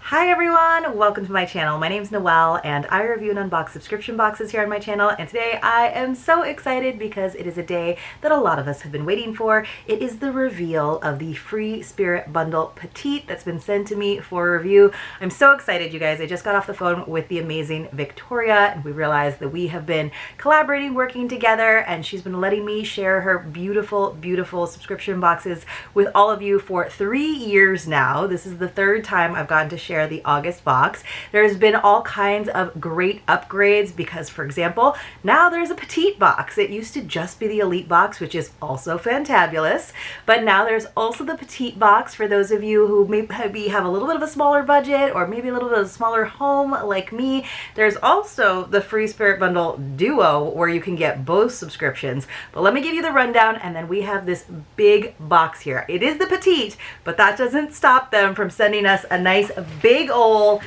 Hi everyone, welcome to my channel. My name is Noelle and I review and unbox subscription boxes here on my channel, and today I am so excited because it is a day that a lot of us have been waiting for. It is the reveal of the free spirit bundle Petite that's been sent to me for review. I'm so excited, you guys. I just got off the phone with the amazing Victoria and we realized that we have been collaborating, working together, and she's been letting me share her beautiful subscription boxes with all of you for 3 years now. This is the third time I've gotten to share the August box. There's been all kinds of great upgrades because, for example, now there's a Petite box. It used to just be the Elite box, which is also fantabulous, but now there's also the Petite box for those of you who maybe have a little bit of a smaller budget or maybe a little bit of a smaller home like me. There's also the free spirit bundle Duo where you can get both subscriptions. But let me give you the rundown, and then we have this big box here. It is the Petite, but that doesn't stop them from sending us a nice big old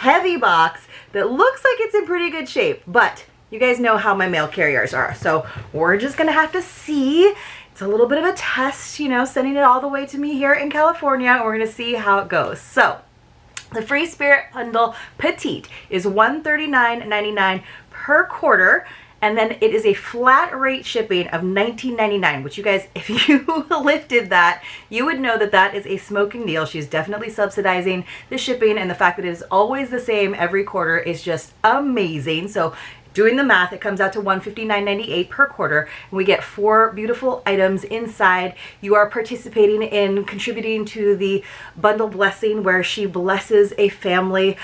heavy box that looks like it's in pretty good shape. But you guys know how my mail carriers are, so we're just gonna have to see. It's a little bit of a test, you know, sending it all the way to me here in California, and we're gonna see how it goes. So the free spirit bundle Petite is $139.99 per quarter. And then it is a flat rate shipping of $19.99, which, you guys, if you lifted that, you would know that that is a smoking deal. She's definitely subsidizing the shipping, and the fact that it is always the same every quarter is just amazing. So doing the math, it comes out to $159.98 per quarter, and we get 4 beautiful items inside. You are participating in contributing to the bundle blessing where she blesses a family,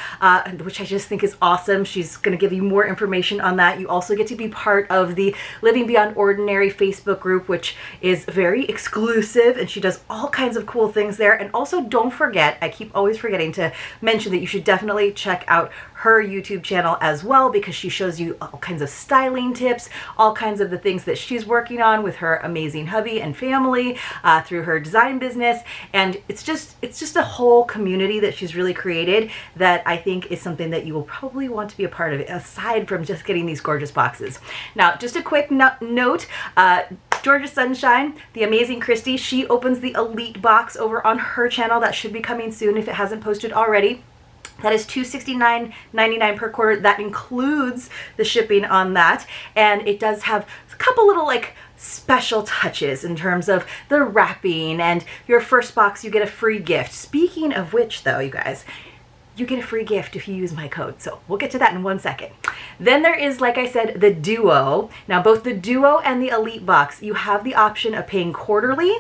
which I just think is awesome. She's going to give you more information on that. You also get to be part of the Living Beyond Ordinary Facebook group, which is very exclusive, and she does all kinds of cool things there. And also, don't forget, I keep always forgetting to mention that you should definitely check out her YouTube channel as well, because she shows you all kinds of styling tips, all kinds of the things that she's working on with her amazing hubby and family through her design business. And it's just a whole community that she's really created that I think is something that you will probably want to be a part of, aside from just getting these gorgeous boxes. Now, just a quick note, Georgia Sunshine, the amazing Christy, she opens the Elite box over on her channel. That should be coming soon if it hasn't posted already. That is $269.99 per quarter. That includes the shipping on that. And it does have a couple little like special touches in terms of the wrapping, and your first box, you get a free gift. Speaking of which, though, you guys, you get a free gift if you use my code. So we'll get to that in 1 second. Then there is, like I said, the Duo. Now, both the Duo and the Elite box, you have the option of paying quarterly,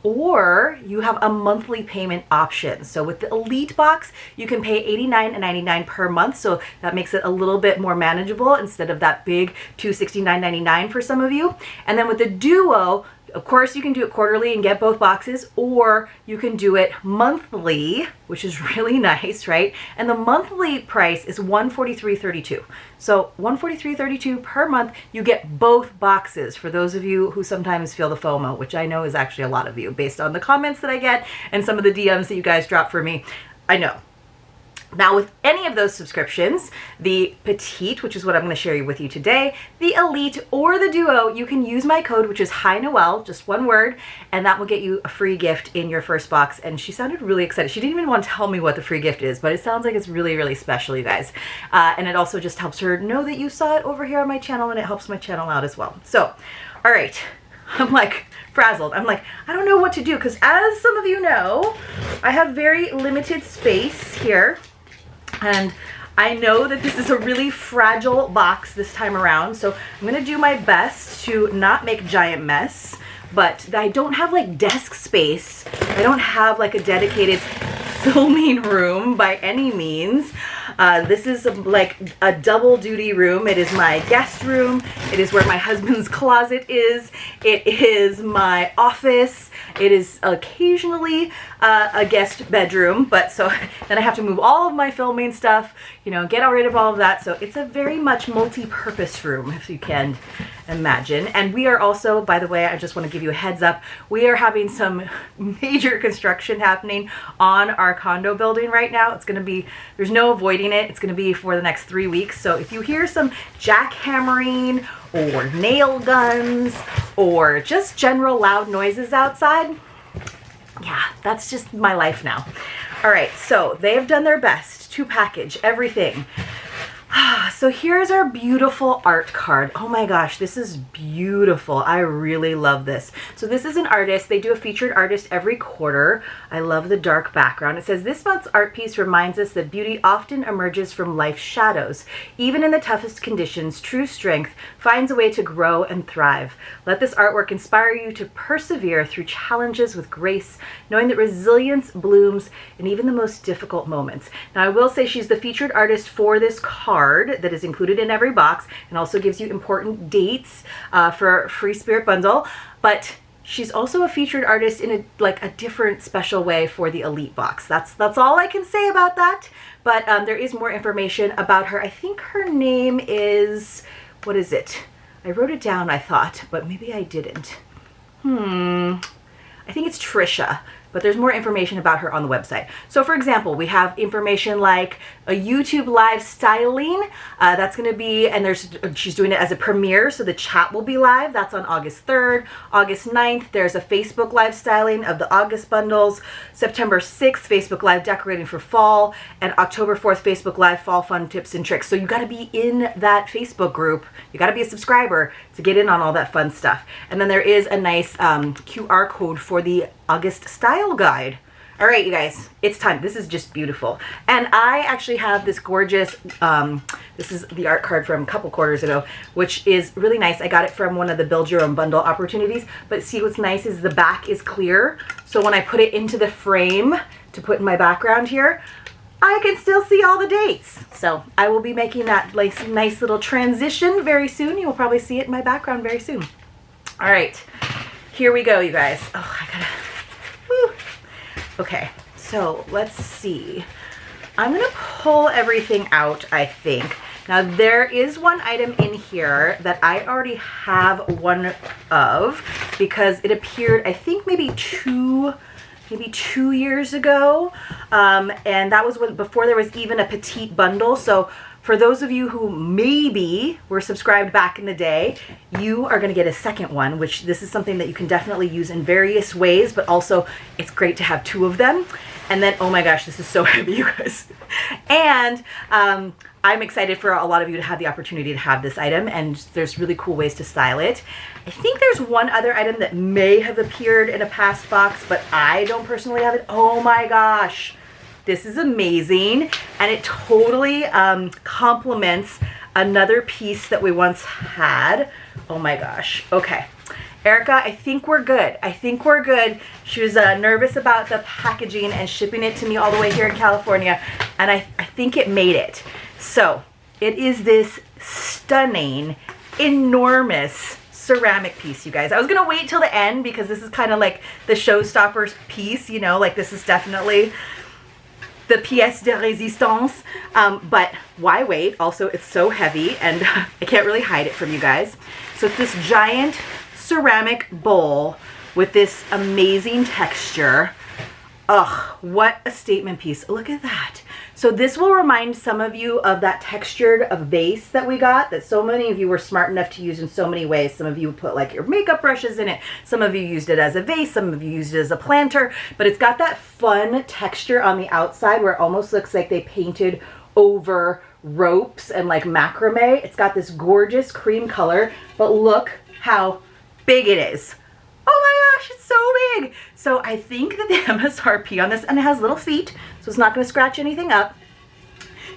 or you have a monthly payment option. So with the Elite box, you can pay $89.99 per month. So that makes it a little bit more manageable instead of that big $269.99 for some of you. And then with the Duo, of course, you can do it quarterly and get both boxes, or you can do it monthly, which is really nice, right? And the monthly price is $143.32. So $143.32 per month, you get both boxes for those of you who sometimes feel the FOMO, which I know is actually a lot of you based on the comments that I get and some of the DMs that you guys drop for me. I know. Now, with any of those subscriptions, the Petite, which is what I'm going to share with you today, the Elite, or the Duo, you can use my code, which is Hi Noel, just one word, and that will get you a free gift in your first box. And she sounded really excited. She didn't even want to tell me what the free gift is, but it sounds like it's really special, you guys. And it also just helps her know that you saw it over here on my channel, and it helps my channel out as well. So, all right, I'm like frazzled. I'm like, I don't know what to do, because as some of you know, I have very limited space here. And I know that this is a really fragile box this time around, so I'm going to do my best to not make giant mess, but I don't have like desk space. I don't have like a dedicated filming room by any means. This is like a double duty room. It is my guest room. It is where my husband's closet is. It is my office. It is occasionally a guest bedroom, but so then I have to move all of my filming stuff, you know, get rid of all of that. So it's a very much multi-purpose room, if you can imagine. And we are also, by the way, I just want to give you a heads up, we are having some major construction happening on our condo building right now. It's going to be, there's no avoiding it. It's going to be for the next 3 weeks. So if you hear some jackhammering or nail guns or just general loud noises outside, yeah, that's just my life now. All right, so they have done their best to package everything. So here's our beautiful art card. Oh my gosh, this is beautiful. I really love this. So this is an artist. They do a featured artist every quarter. I love the dark background. It says, this month's art piece reminds us that beauty often emerges from life's shadows. Even in the toughest conditions, true strength finds a way to grow and thrive. Let this artwork inspire you to persevere through challenges with grace, knowing that resilience blooms in even the most difficult moments. Now I will say she's the featured artist for this card that is included in every box, and also gives you important dates for free spirit bundle, but she's also a featured artist in a different special way for the elite box. That's all I can say about that, but there is more information about her. I think her name is, what is it? I wrote it down, I thought, but maybe I didn't. I think it's Trisha, but there's more information about her on the website. So for example, we have information like a YouTube live styling. That's gonna be, and she's doing it as a premiere, so the chat will be live. That's on August 3rd. August 9th, there's a Facebook live styling of the August bundles. September 6th, Facebook live decorating for fall. And October 4th, Facebook live fall fun tips and tricks. So you gotta be in that Facebook group. You gotta be a subscriber to get in on all that fun stuff. And then there is a nice QR code for the August style guide. All right, you guys, it's time. This is just beautiful. And I actually have this gorgeous, this is the art card from a couple quarters ago, which is really nice. I got it from one of the Build Your Own Bundle opportunities, but see what's nice is the back is clear. So when I put it into the frame to put in my background here, I can still see all the dates. So I will be making that nice little transition very soon. You will probably see it in my background very soon. All right, here we go, you guys. Oh, I gotta, whew. Okay, so let's see. I'm gonna pull everything out, I think. Now there is one item in here that I already have one of because it appeared, I think maybe two years ago. And that was before there was even a Petite bundle. So for those of you who maybe were subscribed back in the day, you are going to get a second one, which this is something that you can definitely use in various ways, but also it's great to have two of them. And then, oh my gosh, this is so heavy, you guys. And I'm excited for a lot of you to have the opportunity to have this item, and there's really cool ways to style it. I think there's one other item that may have appeared in a past box, but I don't personally have it. Oh my gosh. This is amazing, and it totally complements another piece that we once had. Oh my gosh. Okay. Erica, I think we're good. I think we're good. She was nervous about the packaging and shipping it to me all the way here in California, and I think it made it. So it is this stunning, enormous ceramic piece, you guys. I was gonna wait till the end because this is kind of like the showstoppers piece, you know, like this is definitely the pièce de résistance, but why wait? Also, it's so heavy and I can't really hide it from you guys. So it's this giant ceramic bowl with this amazing texture. Ugh, what a statement piece. Look at that. So this will remind some of you of that textured vase that we got, that so many of you were smart enough to use in so many ways. Some of you put like your makeup brushes in it. Some of you used it as a vase. Some of you used it as a planter. But it's got that fun texture on the outside where it almost looks like they painted over ropes and like macrame. It's got this gorgeous cream color, but look how big it is. Oh my gosh, it's so big. So I think that the MSRP on this, and it has little feet, so it's not gonna scratch anything up.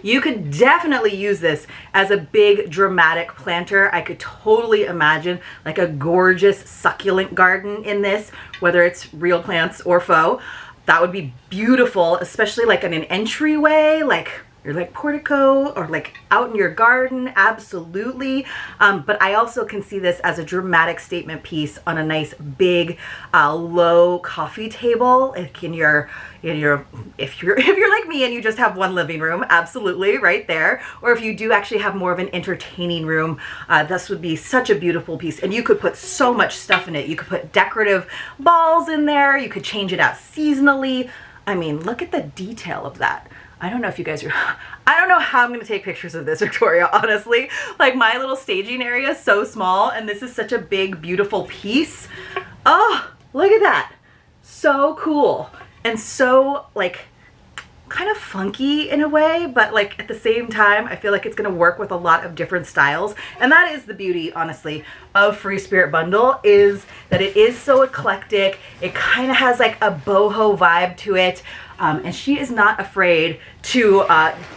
You could definitely use this as a big dramatic planter. I could totally imagine like a gorgeous succulent garden in this, whether it's real plants or faux. That would be beautiful, especially like in an entryway, like your like portico or like out in your garden, absolutely. But I also can see this as a dramatic statement piece on a nice big low coffee table. Like if you're like me and you just have one living room, absolutely right there. Or if you do actually have more of an entertaining room, this would be such a beautiful piece. And you could put so much stuff in it. You could put decorative balls in there. You could change it out seasonally. I mean, look at the detail of that. I don't know if you guys are, I don't know how I'm going to take pictures of this, Victoria, honestly. Like my little staging area is so small and this is such a big, beautiful piece. Oh, look at that. So cool. And so like, kind of funky in a way, but like at the same time, I feel like it's gonna work with a lot of different styles. And that is the beauty, honestly, of Free Spirit Bundle, is that it is so eclectic. It kind of has like a boho vibe to it. And she is not afraid to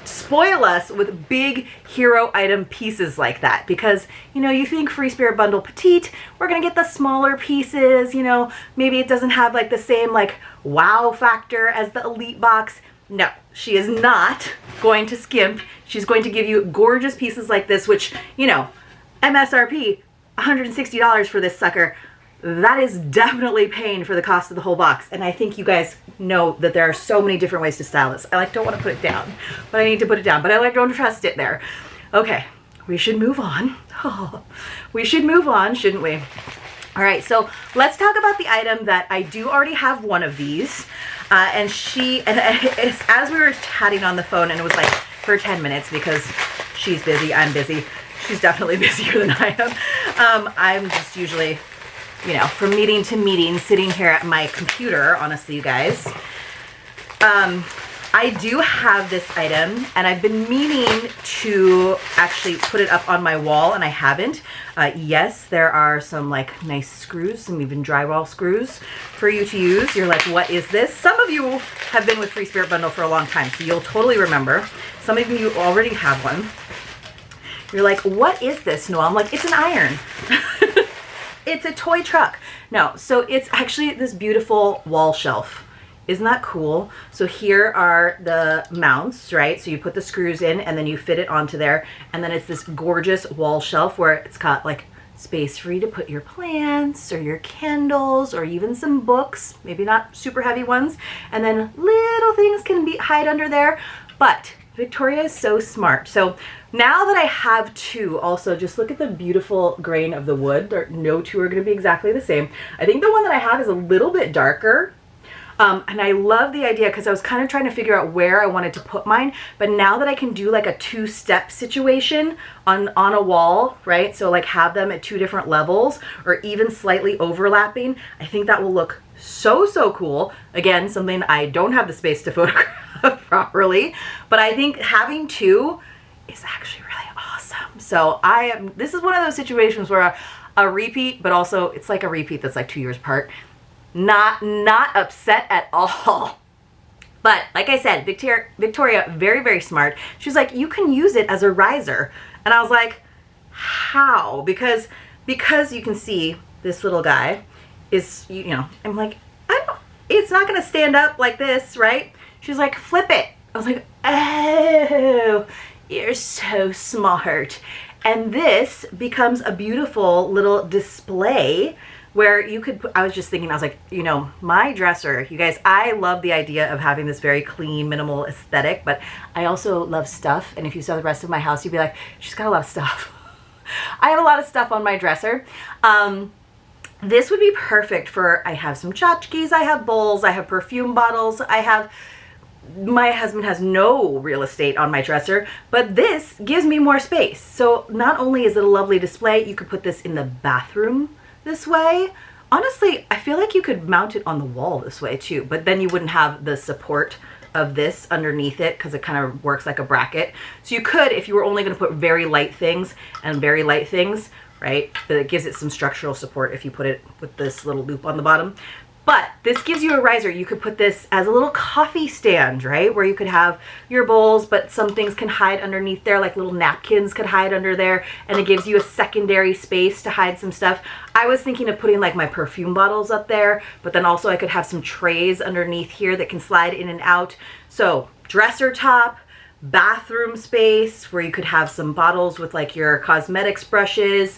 spoil us with big hero item pieces like that, because, you know, you think Free Spirit Bundle Petite, we're gonna get the smaller pieces, you know, maybe it doesn't have like the same like wow factor as the Elite box. No, she is not going to skimp. She's going to give you gorgeous pieces like this, which, you know, MSRP, $160 for this sucker. That is definitely paying for the cost of the whole box. And I think you guys know that there are so many different ways to style this. I like don't want to put it down, but I need to put it down, but I like don't trust it there. Okay, we should move on. Oh, we should move on, shouldn't we? All right, so let's talk about the item that I do already have one of these. And it's, as we were chatting on the phone, and it was like for 10 minutes because she's busy, I'm busy. She's definitely busier than I am. I'm just usually, you know, from meeting to meeting, sitting here at my computer, honestly, you guys. I do have this item, and I've been meaning to actually put it up on my wall, and I haven't. Yes, there are some like nice screws, some even drywall screws for you to use. You're like, what is this? Some of you have been with Free Spirit Bundle for a long time, so you'll totally remember. Some of you already have one. You're like, what is this, Noel? I'm like, it's an iron. It's a toy truck. No, so it's actually this beautiful wall shelf. Isn't that cool? So here are the mounts, right? So you put the screws in and then you fit it onto there. And then it's this gorgeous wall shelf where it's got like space for you to put your plants or your candles or even some books, maybe not super heavy ones. And then little things can be hide under there. But Victoria is so smart. So now that I have two, also just look at the beautiful grain of the wood. No two are going to be exactly the same. I think the one that I have is a little bit darker. And I love the idea because I was kind of trying to figure out where I wanted to put mine. But now that I can do like a two-step situation on a wall, right? So like have them at two different levels or even slightly overlapping, I think that will look so, so cool. Again, something I don't have the space to photograph properly. But I think having two is actually really awesome. So this is one of those situations where a repeat, but also it's like a repeat that's like 2 years apart. Not upset at all. But like I said, Victoria, very, very smart. She was like, you can use it as a riser. And I was like, how? Because you can see this little guy is, you know, I'm like, it's not gonna stand up like this, right? She's like, flip it. I was like, oh, you're so smart. And this becomes a beautiful little display where you could put, I was just thinking, I was like, you know, my dresser, you guys, I love the idea of having this very clean, minimal aesthetic, but I also love stuff. And if you saw the rest of my house, you'd be like, she's got a lot of stuff. I have a lot of stuff on my dresser. This would be perfect for, I have some tchotchkes, I have bowls, I have perfume bottles, my husband has no real estate on my dresser, but this gives me more space. So not only is it a lovely display, you could put this in the bathroom this way. Honestly, I feel like you could mount it on the wall this way too, but then you wouldn't have the support of this underneath it because it kind of works like a bracket. So you could, if you were only going to put very light things and very light things, right? But it gives it some structural support if you put it with this little loop on the bottom. But this gives you a riser. You could put this as a little coffee stand, right? Where you could have your bowls, but some things can hide underneath there, like little napkins could hide under there, and it gives you a secondary space to hide some stuff. I was thinking of putting like my perfume bottles up there, but then also I could have some trays underneath here that can slide in and out. So dresser top, bathroom space where you could have some bottles with like your cosmetics brushes,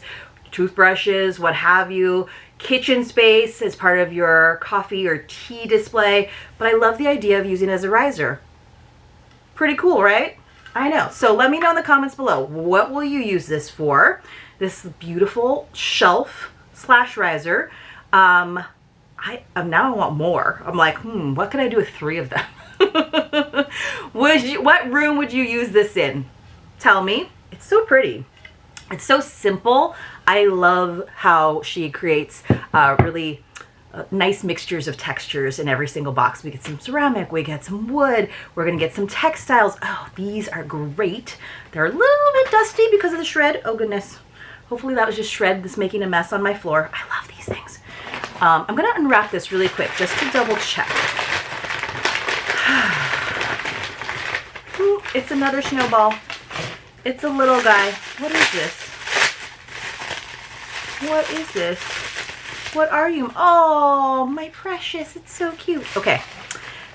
toothbrushes, what have you. Kitchen space as part of your coffee or tea display, but I love the idea of using it as a riser. Pretty cool, right? I know. So let me know in the comments below, what will you use this for? This beautiful shelf slash riser. Now I want more. I'm like, what can I do with 3 of them? What room would you use this in? Tell me. It's so pretty. It's so simple. I love how she creates really nice mixtures of textures in every single box. We get some ceramic, we get some wood, we're gonna get some textiles. Oh, these are great. They're a little bit dusty because of the shred. Oh goodness. Hopefully that was just shred that's making a mess on my floor. I love these things. I'm gonna unwrap this really quick just to double check. Ooh, it's another snowball. It's a little guy. What is this? What is this? What are you? Oh, my precious. It's so cute. Okay.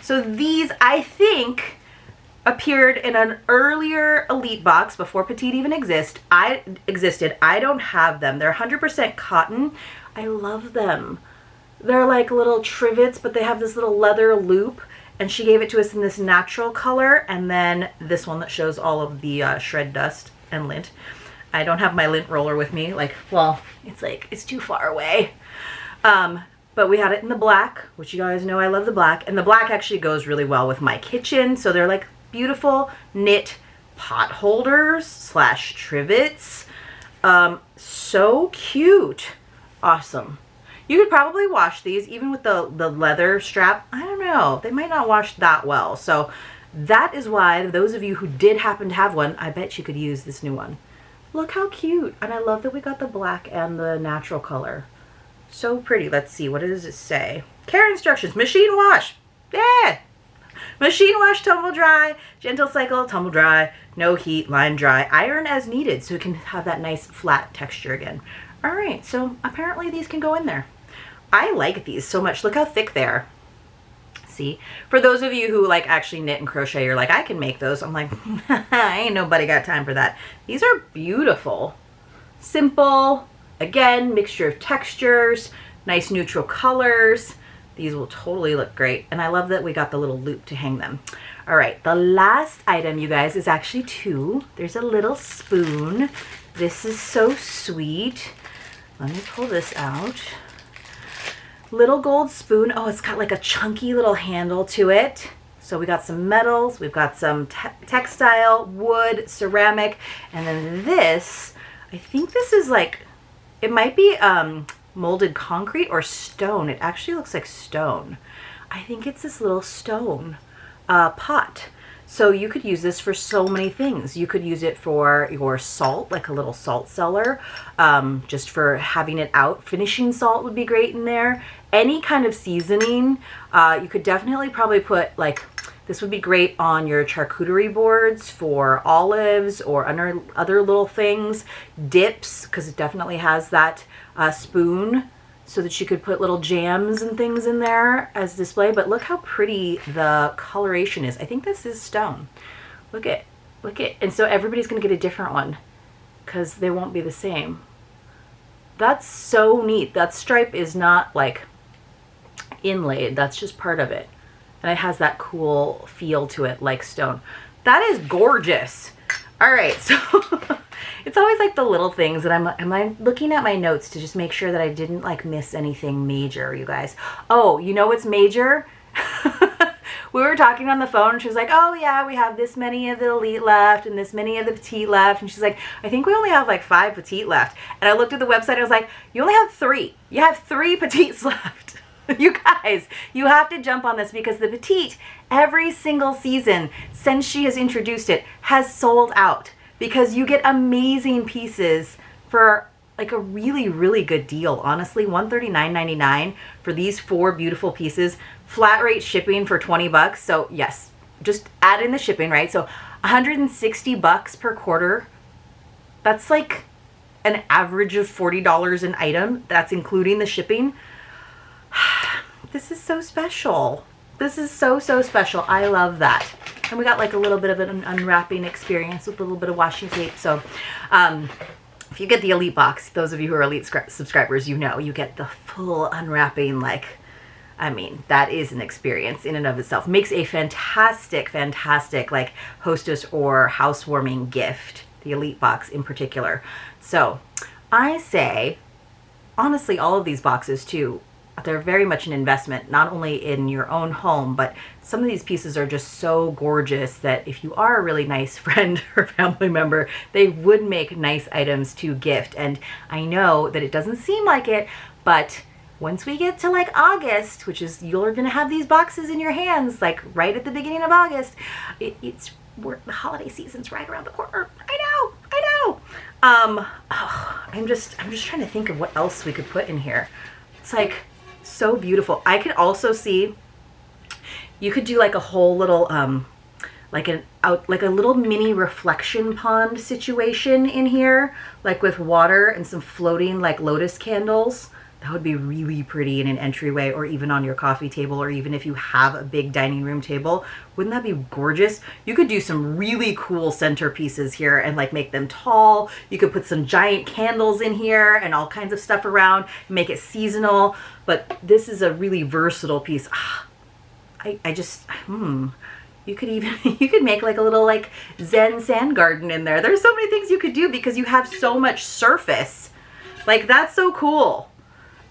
So these, I think, appeared in an earlier Elite box before Petite even existed. I don't have them. They're 100% cotton. I love them. They're like little trivets, but they have this little leather loop. And she gave it to us in this natural color, and then this one that shows all of the shred dust and lint. I don't have my lint roller with me. Like, well, it's too far away. But we had it in the black, which you guys know I love the black. And the black actually goes really well with my kitchen. So they're like beautiful knit pot holders slash trivets. So cute. Awesome. You could probably wash these even with the leather strap. I don't know. They might not wash that well. So that is why those of you who did happen to have one, I bet you could use this new one. Look how cute. And I love that we got the black and the natural color. So pretty. Let's see. What does it say? Care instructions. Machine wash. Yeah. Machine wash, tumble dry, gentle cycle, tumble dry, no heat, line dry, iron as needed so it can have that nice flat texture again. All right. So apparently these can go in there. I like these so much. Look how thick they are. See, for those of you who like actually knit and crochet, you're like, I can make those. I'm like, ain't nobody got time for that. These are beautiful. Simple. Again, mixture of textures, nice neutral colors. These will totally look great. And I love that we got the little loop to hang them. All right, the last item, you guys, is actually two. There's a little spoon. This is so sweet. Let me pull this out. Little gold spoon. Oh, it's got like a chunky little handle to it. So we got some metals, we've got some textile, wood, ceramic, and then this, I think this is like, it might be molded concrete or stone. It actually looks like stone. I think it's this little stone pot. So you could use this for so many things. You could use it for your salt, like a little salt cellar, just for having it out. Finishing salt would be great in there. Any kind of seasoning. You could definitely probably put like, this would be great on your charcuterie boards for olives or other little things. Dips, because it definitely has that spoon so that you could put little jams and things in there as display. But look how pretty the coloration is. I think this is stone. Look at. And so everybody's going to get a different one because they won't be the same. That's so neat. That stripe is not like inlaid. That's just part of it. And it has that cool feel to it like stone. That is gorgeous. All right, so it's always like the little things that I'm looking at my notes to just make sure that I didn't like miss anything major, you guys. Oh, you know what's major? We were talking on the phone and she was like, oh yeah, we have this many of the Elite left and this many of the Petite left. And she's like, I think we only have like 5 Petite left. And I looked at the website and I was like, you only have 3. You have 3 Petites left. You guys, you have to jump on this because the Petite, every single season since she has introduced it, has sold out because you get amazing pieces for like a really, really good deal. Honestly, $139.99 for these 4 beautiful pieces, flat rate shipping for 20 bucks. So yes, just add in the shipping, right? So 160 bucks per quarter. That's like an average of $40 an item. That's including the shipping. This is so special. This is so, so special. I love that. And we got like a little bit of an unwrapping experience with a little bit of washi tape. So if you get the Elite box, those of you who are Elite subscribers, you know, you get the full unwrapping. Like, I mean, that is an experience in and of itself. Makes a fantastic, fantastic like hostess or housewarming gift, the Elite box in particular. So I say, honestly, all of these boxes too, they're very much an investment, not only in your own home, but some of these pieces are just so gorgeous that if you are a really nice friend or family member, they would make nice items to gift. And I know that it doesn't seem like it, but once we get to like August, which is, you're gonna have these boxes in your hands like right at the beginning of August. The holiday season's right around the corner. I know. Oh, I'm just trying to think of what else we could put in here. It's like so beautiful. I could also see, you could do like a whole little like a little mini reflection pond situation in here, like with water and some floating like lotus candles. That would be really pretty in an entryway, or even on your coffee table, or even if you have a big dining room table. Wouldn't that be gorgeous? You could do some really cool centerpieces here and like make them tall. You could put some giant candles in here and all kinds of stuff around, make it seasonal. But this is a really versatile piece. You could even, you could make like a little like Zen sand garden in there. There's so many things you could do because you have so much surface. Like, that's so cool.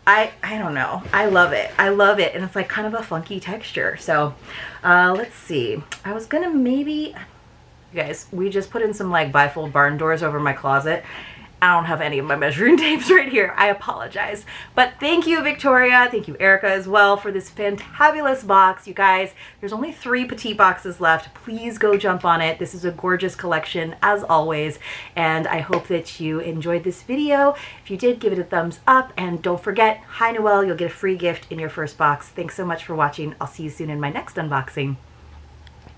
I don't know. I love it. I love it. And it's like kind of a funky texture. So let's see. I was gonna maybe, you guys, we just put in some like bifold barn doors over my closet. I don't have any of my measuring tapes right here. I apologize. But thank you, Victoria. Thank you, Erica, as well, for this fantabulous box. You guys, there's only 3 Petite boxes left. Please go jump on it. This is a gorgeous collection, as always. And I hope that you enjoyed this video. If you did, give it a thumbs up. And don't forget, hi, Noel. You'll get a free gift in your first box. Thanks so much for watching. I'll see you soon in my next unboxing.